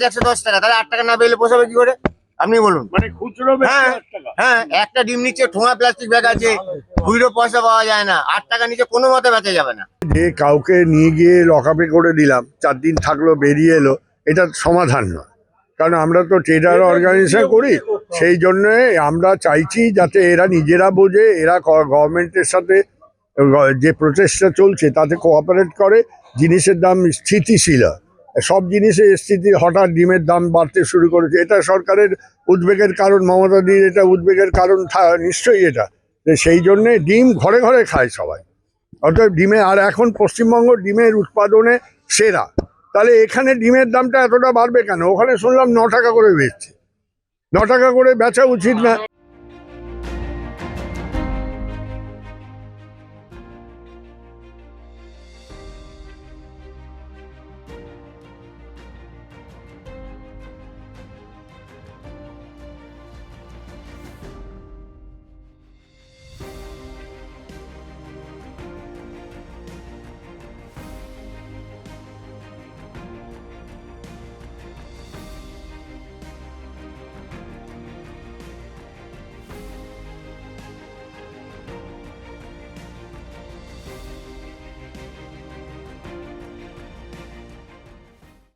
110 টাকা, তাহলে 8 টাকা না পেলে পোষাবে কি করে আপনি বলুন? মানে খুচরো হ্যাঁ হ্যাঁ, একটা ডিম নিচে ঠোঙা প্লাস্টিক ব্যাগ আছে, খুচরো পয়সা পাওয়া যায় না, 8 টাকা নিচে কোনো মতে বেচা যাবে না। যে কাউকে নিয়ে গিয়ে লকআপে করে দিলাম, 4 দিন থাকলো, বেরিয়ে এলো, এটা সমাধান নয়। কারণ আমরা তো ট্রেডার অর্গানাইজেশন করি, সেই জন্য আমরা চাইছি যাতে এরা নিজেরা বোঝে, এরা গভর্নমেন্টের সাথে যে প্রচেষ্টা চলছে তাতে কোঅপারেট করে, জিনিসের দাম স্থিতিশীল হয়। সব জিনিসের স্থিতি, হঠাৎ ডিমের দাম বাড়তে শুরু করেছে, এটা সরকারের উদ্বেগের কারণ, মমতাদির এটা উদ্বেগের কারণ নিশ্চয়ই এটা। সেই জন্যে ডিম ঘরে ঘরে খায় সবাই, অর্থাৎ ডিমে, আর এখন পশ্চিমবঙ্গ ডিমের উৎপাদনে সেরা, তাহলে এখানে ডিমের দামটা এতটা বাড়বে কেন? ওখানে শুনলাম 9 টাকা করে বেচছে, 9 টাকা করে বেচা উচিত না?